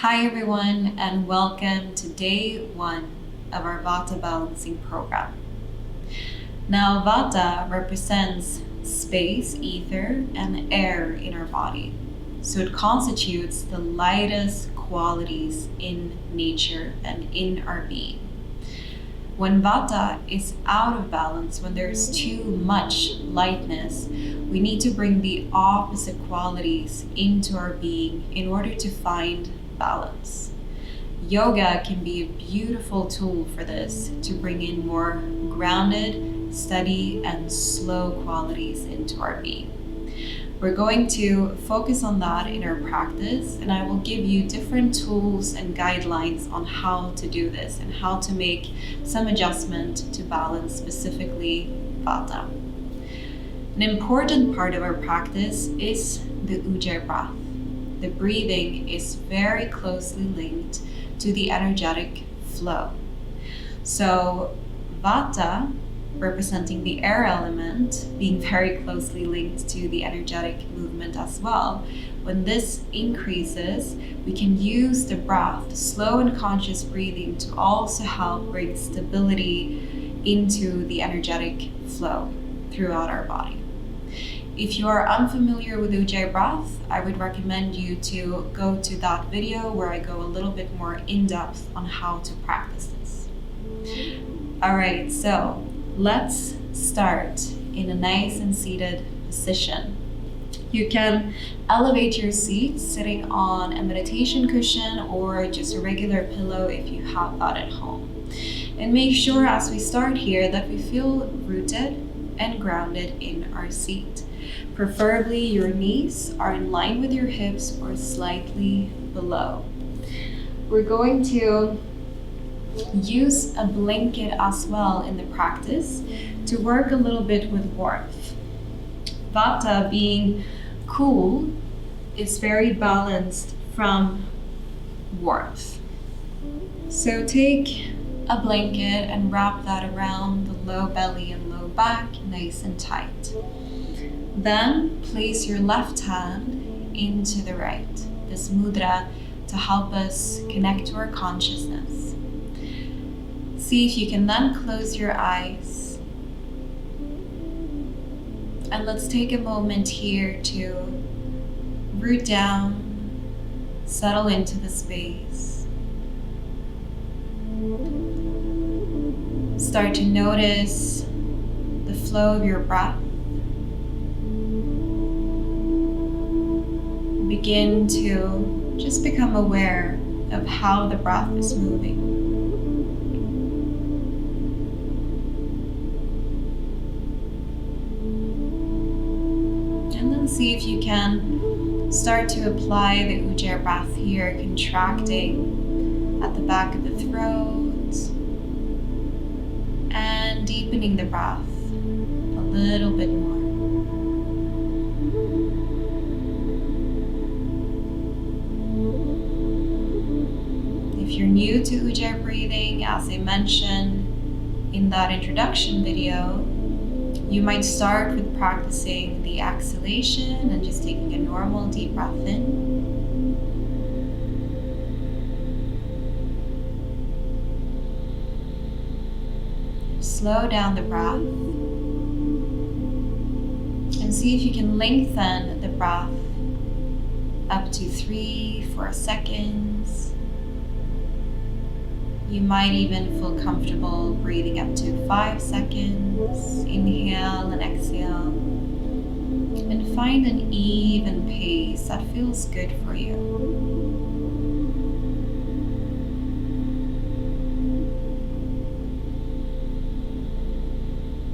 Hi everyone, and welcome to day 1 of our VATA Balancing program. Now, Vata represents space, ether, and air in our body. So it constitutes the lightest qualities in nature and in our being. When Vata is out of balance, when there's too much lightness, we need to bring the opposite qualities into our being in order to find balance. Yoga can be a beautiful tool for this, to bring in more grounded, steady, and slow qualities into our being. We're going to focus on that in our practice, and I will give you different tools and guidelines on how to do this and how to make some adjustment to balance specifically Vata. An important part of our practice is the Ujjayi breath. The breathing is very closely linked to the energetic flow. So Vata, representing the air element, being very closely linked to the energetic movement as well. When this increases, we can use the breath, slow and conscious breathing, to also help bring stability into the energetic flow throughout our body. If you are unfamiliar with Ujjayi breath, I would recommend you to go to that video where I go a little bit more in depth on how to practice this. Alright, so let's start in a nice and seated position. You can elevate your seat sitting on a meditation cushion or just a regular pillow if you have that at home. And make sure as we start here that we feel rooted and grounded in our seat. Preferably your knees are in line with your hips or slightly below. We're going to use a blanket as well in the practice to work a little bit with warmth. Vata, being cool, is very balanced from warmth. So take a blanket and wrap that around the low belly and low back, nice and tight. Then place your left hand into the right, this mudra, to help us connect to our consciousness. See if you can then close your eyes. And let's take a moment here to root down, settle into the space. Start to notice the flow of your breath. Begin to just become aware of how the breath is moving. And then see if you can start to apply the Ujjayi breath here, contracting at the back of the throat and deepening the breath a little bit more. If you're new to Ujjayi breathing, as I mentioned in that introduction video, you might start with practicing the exhalation and just taking a normal deep breath in. Slow down the breath and see if you can lengthen the breath up to 3-4 seconds. You might even feel comfortable breathing up to 5 seconds. Inhale and exhale. And find an even pace that feels good for you.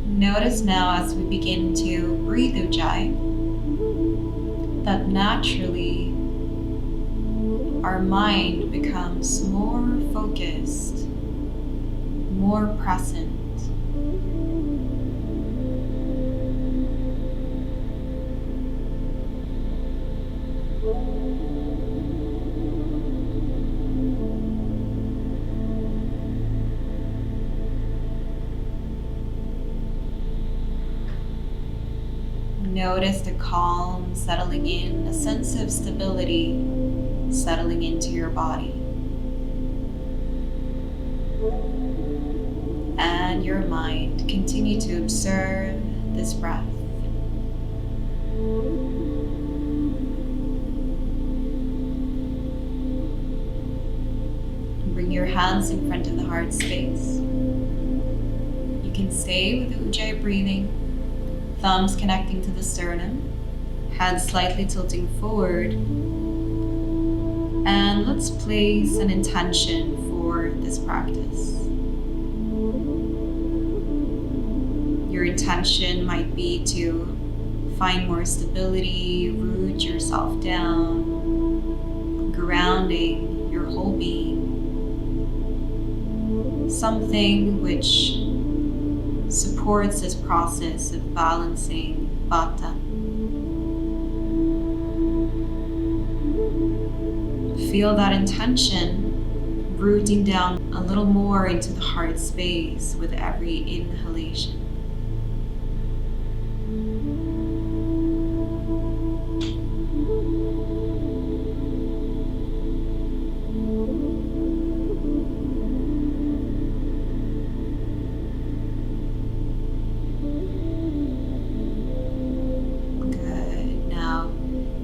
Notice now as we begin to breathe Ujjayi that naturally our mind becomes more focused, more present. Notice the calm settling in, a sense of stability settling into your body and your mind. Continue to observe this breath. Bring your hands in front of the heart space. You can stay with the Ujjayi breathing, thumbs connecting to the sternum, hands slightly tilting forward. And let's place an intention for this practice. Your intention might be to find more stability, root yourself down, grounding your whole being. Something which supports this process of balancing Vata. Feel that intention rooting down a little more into the heart space with every inhalation.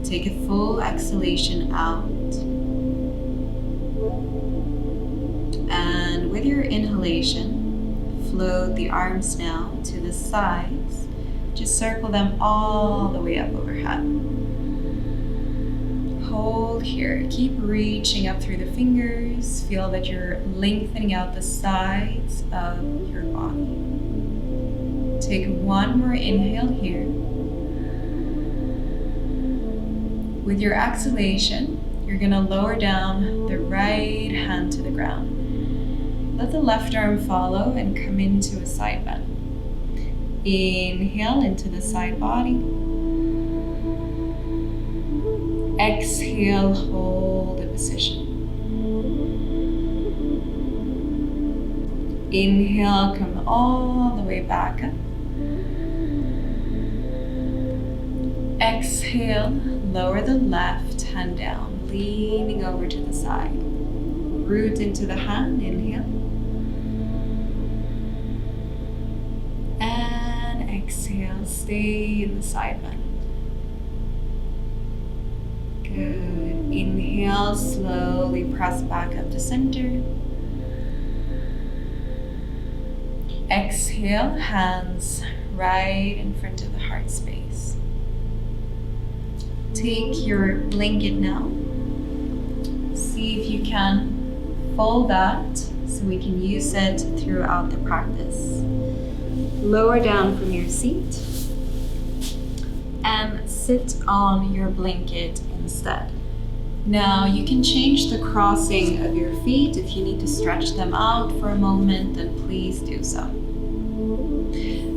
Take a full exhalation out. And with your inhalation, float the arms now to the sides. Just circle them all the way up overhead. Hold here. Keep reaching up through the fingers. Feel that you're lengthening out the sides of your body. Take one more inhale here. With your exhalation, you're going to lower down the right hand to the ground. Let the left arm follow and come into a side bend. Inhale into the side body. Exhale, hold the position. Inhale, come all the way back up. Exhale, lower the left hand down, leaning over to the side. Root into the hand, inhale. And exhale, stay in the side bend. Good. Inhale, slowly press back up to center. Exhale, hands right in front of the heart space. Take your blanket now. See if you can fold that so we can use it throughout the practice. Lower down from your seat and sit on your blanket instead. Now you can change the crossing of your feet. If you need to stretch them out for a moment, then please do so.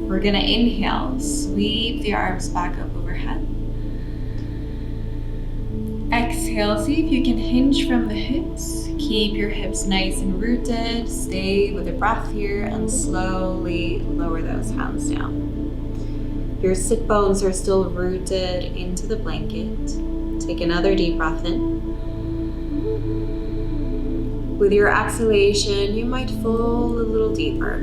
We're gonna inhale, sweep the arms back up overhead. Exhale, see if you can hinge from the hips. Keep your hips nice and rooted. Stay with the breath here and slowly lower those hands down. Your sit bones are still rooted into the blanket. Take another deep breath in. With your exhalation, you might fold a little deeper.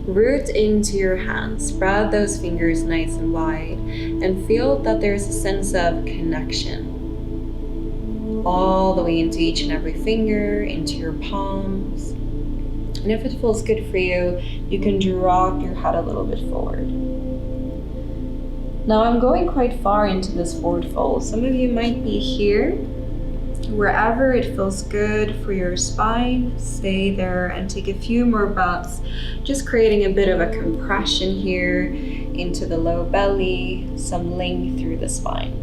Root into your hands, spread those fingers nice and wide, and feel that there's a sense of connection all the way into each and every finger, into your palms. And if it feels good for you, you can drop your head a little bit forward. Now I'm going quite far into this forward fold. Some of you might be here. Wherever it feels good for your spine, stay there and take a few more breaths, just creating a bit of a compression here into the low belly, some length through the spine.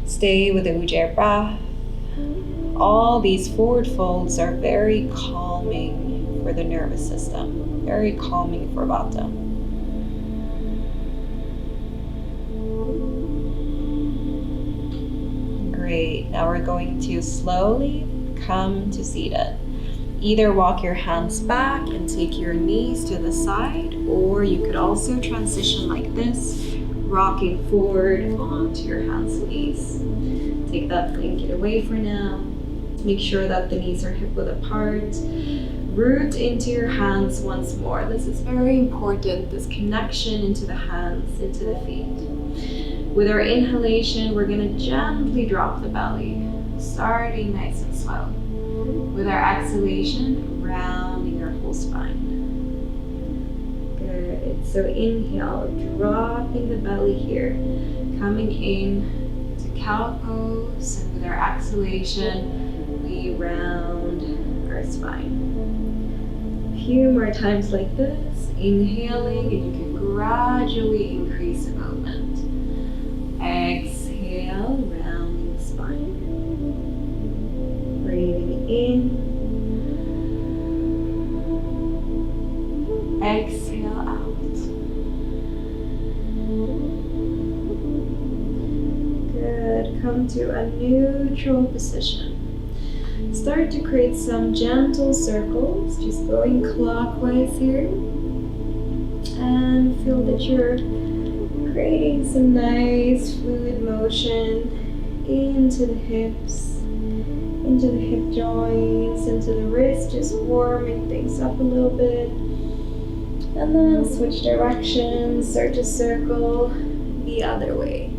Stay with the Ujjayi breath. All these forward folds are very calming for the nervous system, very calming for Vata. Great. Now we're going to slowly come to seated. Either walk your hands back and take your knees to the side, or you could also transition like this, rocking forward onto your hands and knees. Take that blanket away for now. Make sure that the knees are hip-width apart. Root into your hands once more. This is very important, this connection into the hands, into the feet. With our inhalation, we're going to gently drop the belly, starting nice and slow. With our exhalation, rounding our whole spine. Good. So inhale, dropping the belly here, coming in to cow pose, and with our exhalation, we round our spine. A few more times like this, inhaling, and you can gradually increase the movement. Exhale, rounding the spine. Breathing in. Exhale out. Good. Come to a neutral position. Start to create some gentle circles, just going clockwise here. And feel that you're creating some nice fluid motion into the hips, into the hip joints, into the wrists, just warming things up a little bit. And then switch directions, start to circle the other way.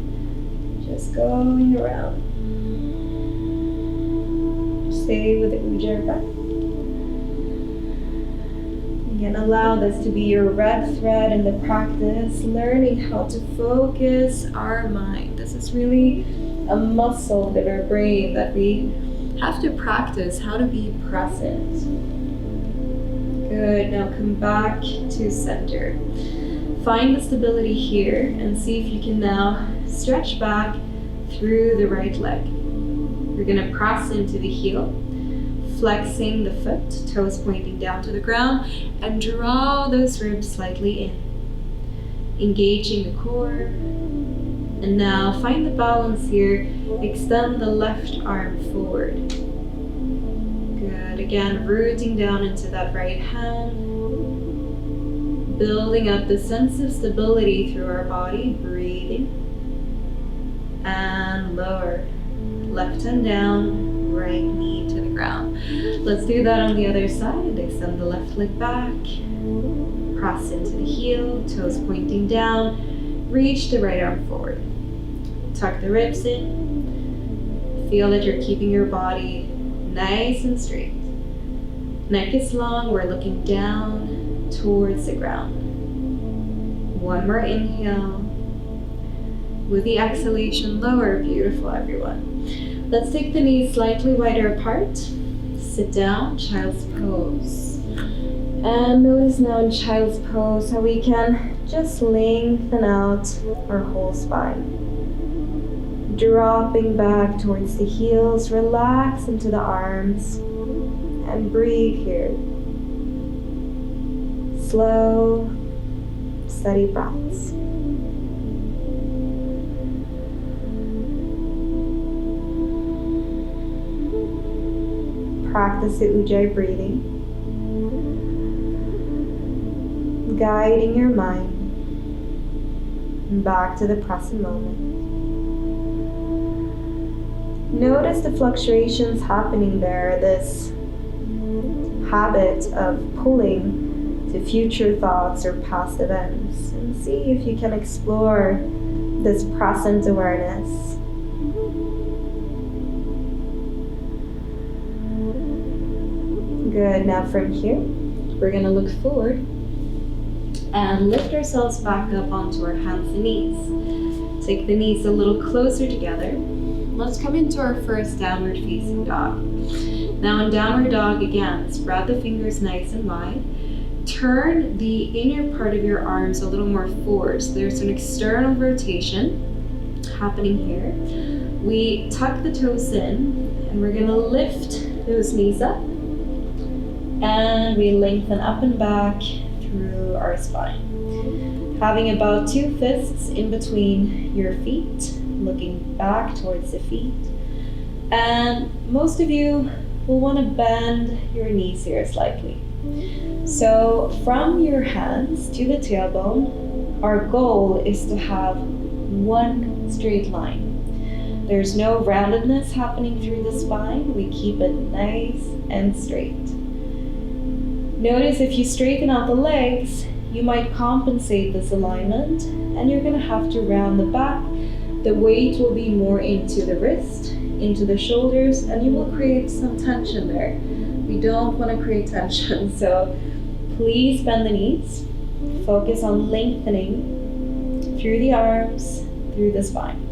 Just going around. Stay with the Ujjayi breath. Again, allow this to be your red thread in the practice, learning how to focus our mind. This is really a muscle in our brain that we have to practice, how to be present. Good, now come back to center. Find the stability here and see if you can now stretch back through the right leg. You're going to press into the heel, flexing the foot, toes pointing down to the ground, and draw those ribs slightly in. Engaging the core. And now find the balance here. Extend the left arm forward. Good. Again, rooting down into that right hand. Building up the sense of stability through our body. Breathing. And lower. Left hand down, right knee to the ground. Let's do that on the other side. Extend the left leg back. Press into the heel, toes pointing down. Reach the right arm forward. Tuck the ribs in. Feel that you're keeping your body nice and straight. Neck is long, we're looking down towards the ground. One more inhale. With the exhalation, lower. Beautiful, everyone. Let's take the knees slightly wider apart. Sit down, child's pose. And notice now in child's pose how we can just lengthen out our whole spine. Dropping back towards the heels, relax into the arms, and breathe here. Slow, steady breaths. Practice the Ujjayi breathing, guiding your mind back to the present moment. Notice the fluctuations happening there, this habit of pulling to future thoughts or past events, and see if you can explore this present awareness. Good, now from here, we're going to look forward and lift ourselves back up onto our hands and knees. Take the knees a little closer together. Let's come into our first downward facing dog. Now in downward dog, again, spread the fingers nice and wide. Turn the inner part of your arms a little more forward. So there's an external rotation happening here. We tuck the toes in and we're going to lift those knees up. And we lengthen up and back through our spine. Having about 2 fists in between your feet, looking back towards the feet. And most of you we'll want to bend your knees here slightly. So from your hands to the tailbone, our goal is to have one straight line. There's no roundedness happening through the spine. We keep it nice and straight. Notice if you straighten out the legs, you might compensate this alignment, and you're going to have to round the back. The weight will be more into the wrist, into the shoulders, and you will create some tension there. We don't want to create tension, so please bend the knees. Focus on lengthening through the arms, through the spine.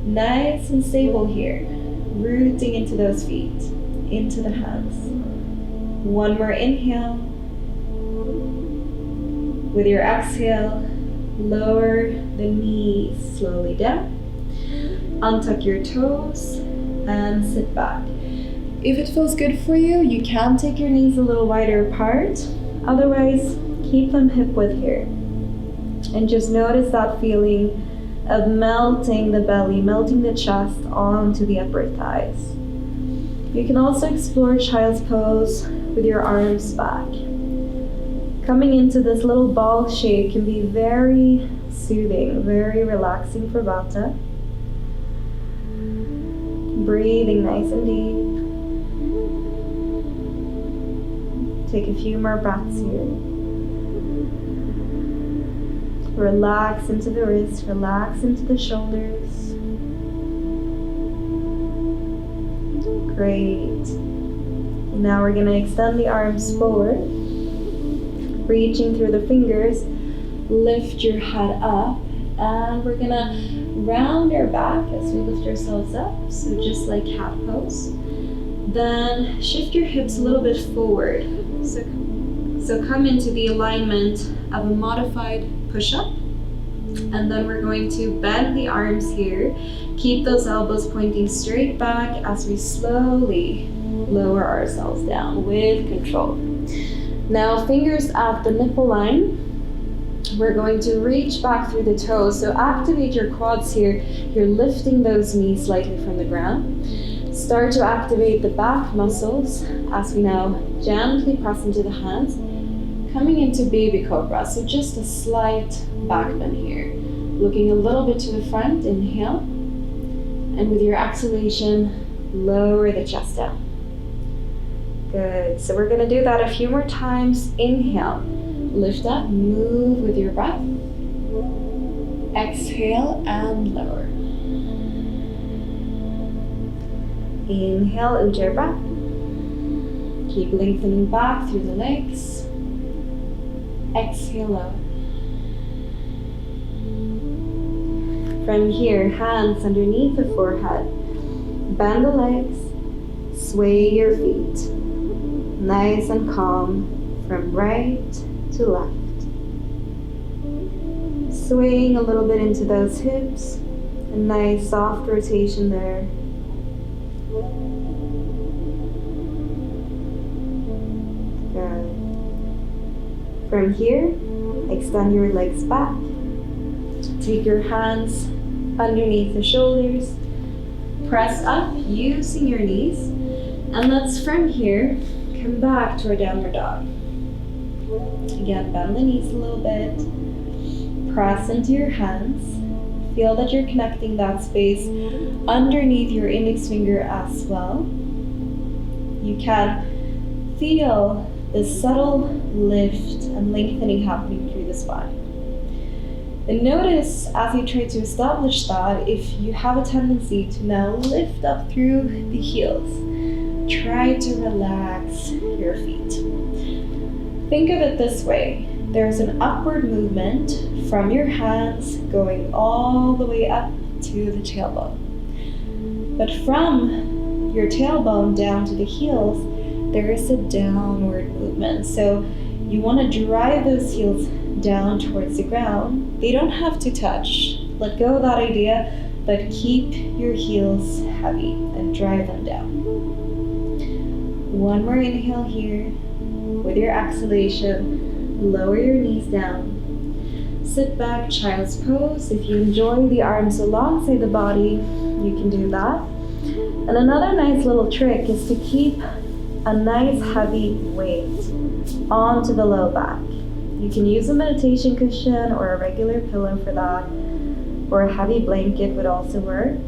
Nice and stable here, rooting into those feet, into the hands. One more inhale. With your exhale, lower the knees slowly down. Untuck your toes and sit back. If it feels good for you, you can take your knees a little wider apart. Otherwise, keep them hip width here. And just notice that feeling of melting the belly, melting the chest onto the upper thighs. You can also explore child's pose with your arms back. Coming into this little ball shape can be very soothing, very relaxing for Vata. Breathing nice and deep. Take a few more breaths here. Relax into the wrists, relax into the shoulders. Great. Now we're going to extend the arms forward, reaching through the fingers. Lift your head up, and we're going to round our back as we lift ourselves up, so just like cat pose. Then shift your hips a little bit forward. So come into the alignment of a modified push-up, and then we're going to bend the arms here. Keep those elbows pointing straight back as we slowly lower ourselves down with control. Now fingers at the nipple line. We're going to reach back through the toes. So activate your quads here. You're lifting those knees slightly from the ground. Start to activate the back muscles as we now gently press into the hands. Coming into baby cobra. So just a slight back bend here. Looking a little bit to the front, inhale. And with your exhalation, lower the chest down. Good. So we're going to do that a few more times. Inhale. Lift up, move with your breath. Exhale and lower. Inhale, ujjayi breath. Keep lengthening back through the legs. Exhale, lower. From here, hands underneath the forehead. Bend the legs. Sway your feet. Nice and calm from right to left. Swaying a little bit into those hips. A nice soft rotation there. Good. From here, extend your legs back. Take your hands underneath the shoulders. Press up using your knees. And let's from here come back to our downward dog. Again, bend the knees a little bit. Press into your hands. Feel that you're connecting that space underneath your index finger as well. You can feel the subtle lift and lengthening happening through the spine. And notice as you try to establish that, if you have a tendency to now lift up through the heels, try to relax your feet. Think of it this way. There's an upward movement from your hands going all the way up to the tailbone. But from your tailbone down to the heels, there is a downward movement. So you want to drive those heels down towards the ground. They don't have to touch. Let go of that idea, but keep your heels heavy and drive them down. One more inhale here. With your exhalation, lower your knees down. Sit back, child's pose. If you enjoy the arms alongside the body, you can do that. And another nice little trick is to keep a nice heavy weight onto the low back. You can use a meditation cushion or a regular pillow for that, or a heavy blanket would also work.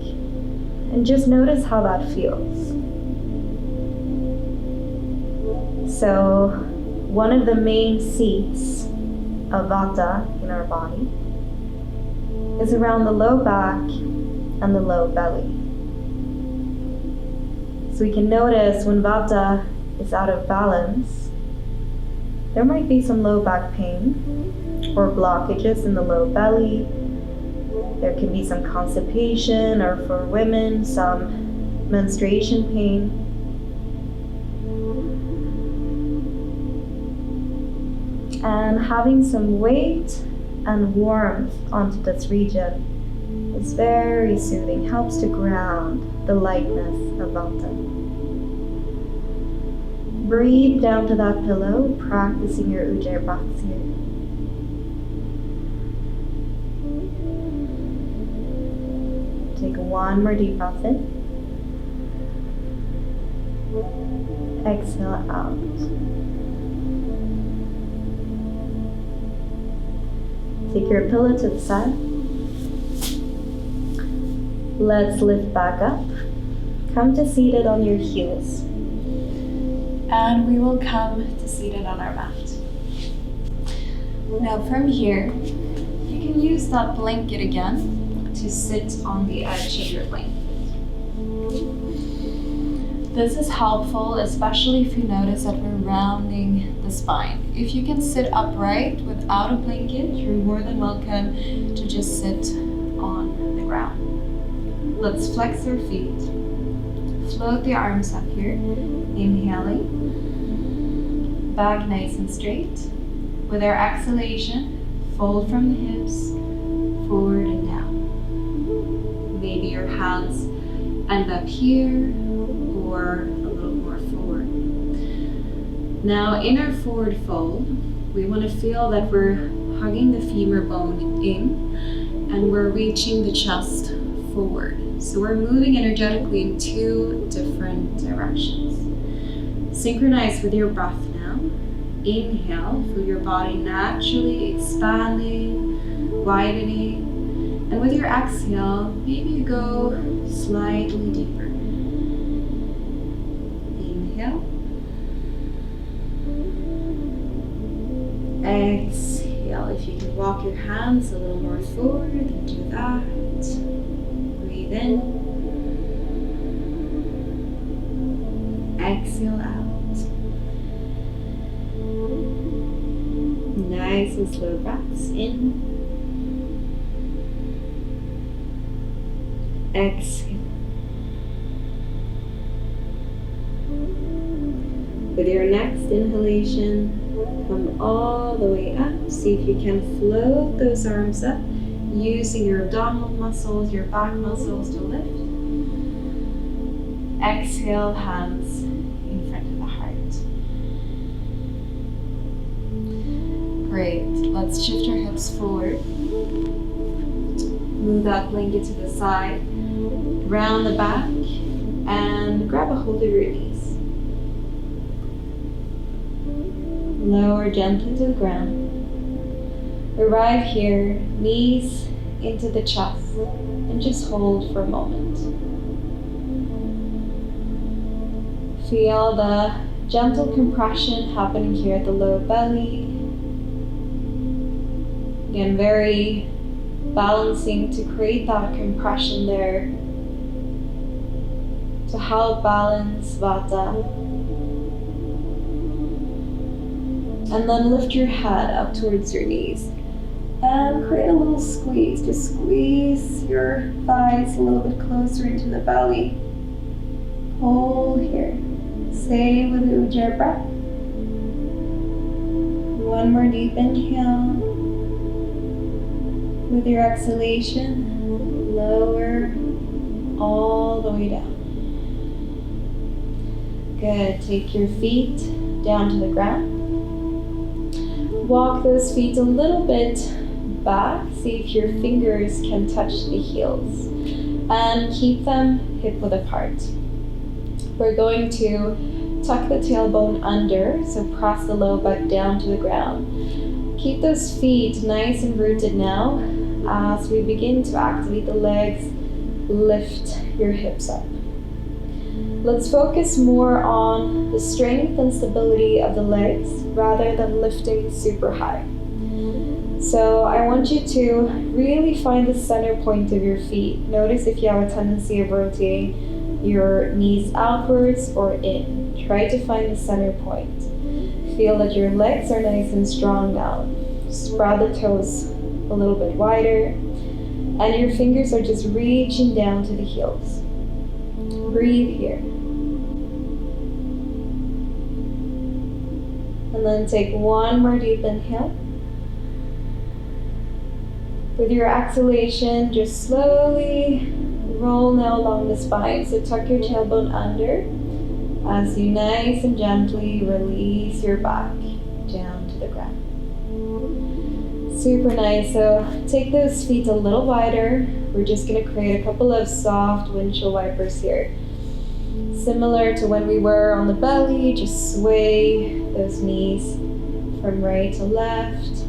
And just notice how that feels. So, one of the main seats of Vata in our body is around the low back and the low belly. So we can notice when Vata is out of balance, there might be some low back pain or blockages in the low belly. There can be some constipation, or for women, some menstruation pain. And having some weight and warmth onto this region is very soothing, helps to ground the lightness of Vata. Breathe down to that pillow, practicing your Ujjayi breaths here. Take one more deep breath in. Exhale out. Take your pillow to the side. Let's lift back up. Come to seated on your heels. And we will come to seated on our mat. Now from here, you can use that blanket again to sit on the edge of your blanket. This is helpful, especially if you notice that we're rounding the spine. If you can sit upright without a blanket, you're more than welcome to just sit on the ground. Let's flex our feet. Float the arms up here. Inhaling. Back nice and straight. With our exhalation, fold from the hips, forward and down. Maybe your hands end up here or a little more forward. Now in our forward fold, we want to feel that we're hugging the femur bone in and we're reaching the chest forward. So we're moving energetically in two different directions. Synchronize with your breath now. Inhale, feel your body naturally expanding, widening. And with your exhale, maybe you go slightly deeper. Inhale. Exhale. If you can walk your hands a little more forward, then do that. Breathe in. Exhale out. Nice and slow breaths in. Exhale. With your next inhalation, come all the way up. See if you can float those arms up using your abdominal muscles, your back muscles to lift. Exhale, hands in front of the heart. Great. Let's shift our hips forward. Move that blanket to the side, round the back, and grab a hold of your knees. Lower gently to the ground. Arrive here, knees into the chest, and just hold for a moment. Feel the gentle compression happening here at the low belly. Again, very balancing to create that compression there to help balance Vata. And then lift your head up towards your knees and create a little squeeze. Just squeeze your thighs a little bit closer into the belly. Hold here. Stay with the Ujjayi breath. One more deep inhale. With your exhalation, lower all the way down. Good. Take your feet down to the ground. Walk those feet a little bit back. See if your fingers can touch the heels. And keep them hip width apart. We're going to tuck the tailbone under, so press the low back down to the ground. Keep those feet nice and rooted now. As we begin to activate the legs, lift your hips up. Let's focus more on the strength and stability of the legs rather than lifting super high. So I want you to really find the center point of your feet. Notice if you have a tendency of rotating your knees outwards or in. Try to find the center point. Feel that your legs are nice and strong now. Spread the toes a little bit wider, and your fingers are just reaching down to the heels. Breathe here. And then take one more deep inhale. With your exhalation, just slowly roll now along the spine. So tuck your tailbone under as you nice and gently release your back down to the ground. Super nice. So take those feet a little wider. We're just going to create a couple of soft windshield wipers here. Similar to when we were on the belly, just sway those knees from right to left.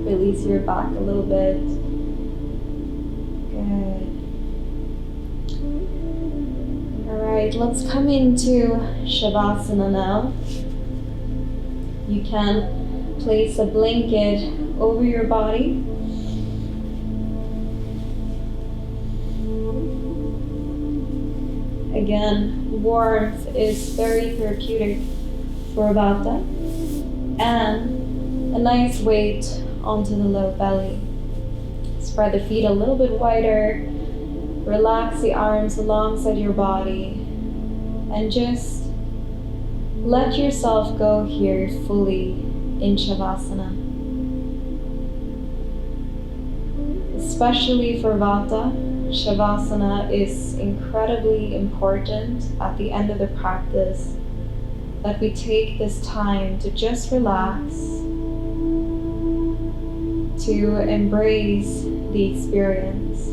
Release your back a little bit. Good. Alright, let's come into Shavasana now. You can place a blanket over your body. Again, warmth is very therapeutic for Vata, and a nice weight onto the low belly. Spread the feet a little bit wider, relax the arms alongside your body, and just let yourself go here fully in Shavasana. Especially for Vata, Shavasana is incredibly important at the end of the practice, that we take this time to just relax, to embrace the experience.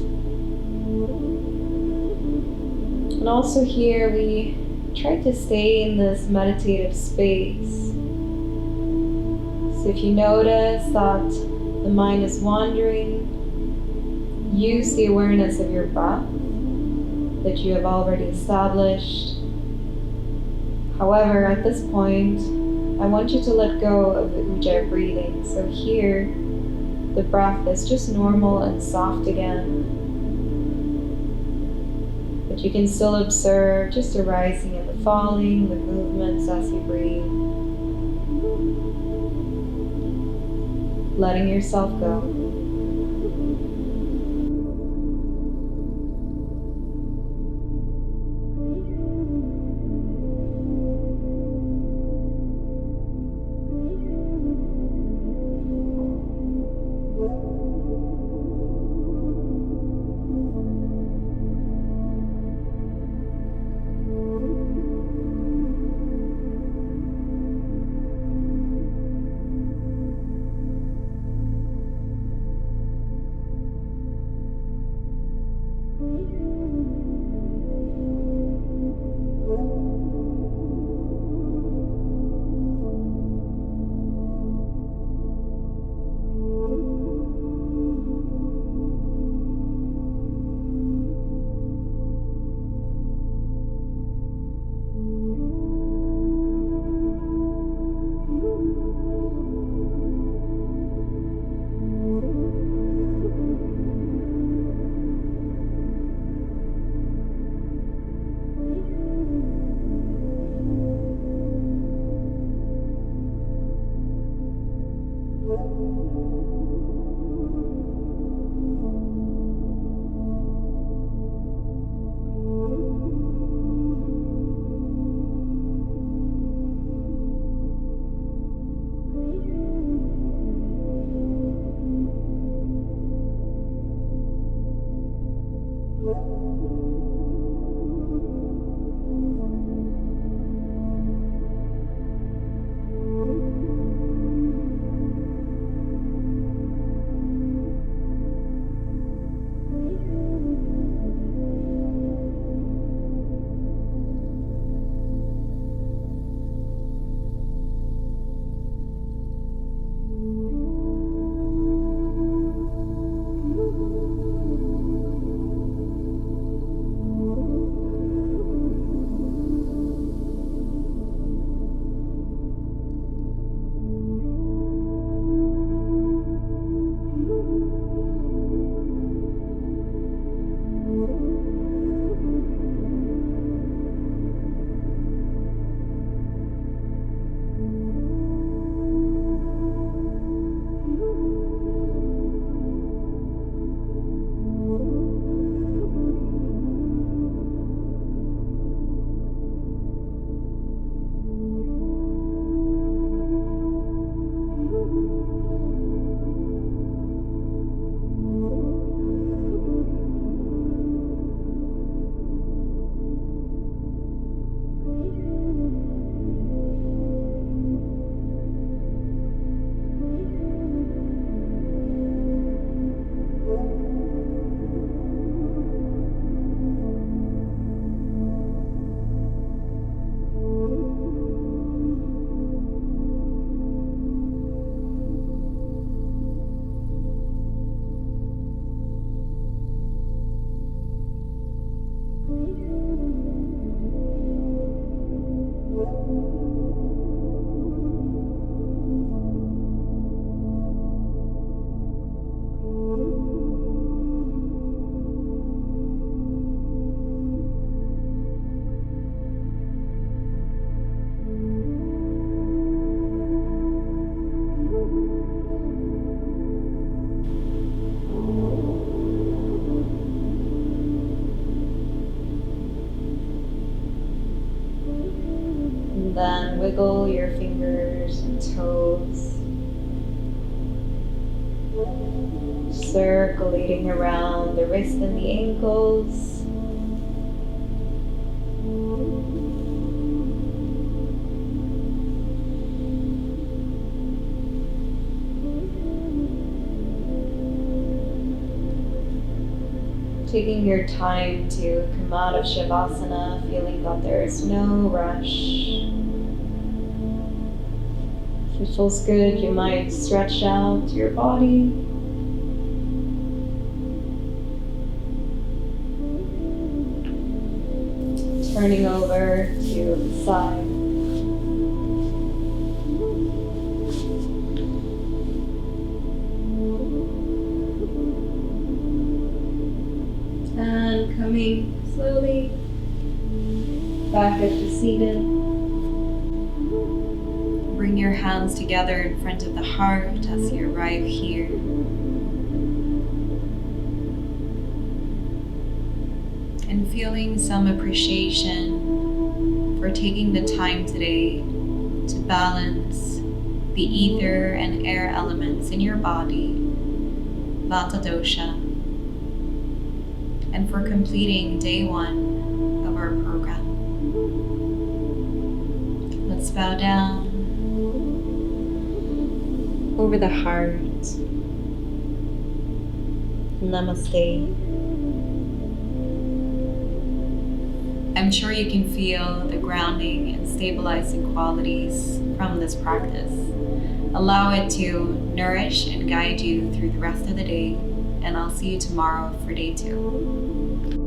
And also here we try to stay in this meditative space. So if you notice that the mind is wandering, use the awareness of your breath that you have already established. However, at this point, I want you to let go of the ujjayi breathing. So here, the breath is just normal and soft again. But you can still observe just the rising and the falling, the movements as you breathe. Letting yourself go. your fingers and toes, circulating around the wrist and the ankles. Taking your time to come out of Shavasana, feeling that there is no rush. If it feels good, you might stretch out your body. Turning over to the side. And coming slowly back up to seated. Bring your hands together in front of the heart as you arrive here. And feeling some appreciation for taking the time today to balance the ether and air elements in your body, Vata dosha, and for completing day 1 of our program. Let's bow down over the heart. Namaste. I'm sure you can feel the grounding and stabilizing qualities from this practice. Allow it to nourish and guide you through the rest of the day, and I'll see you tomorrow for day 2.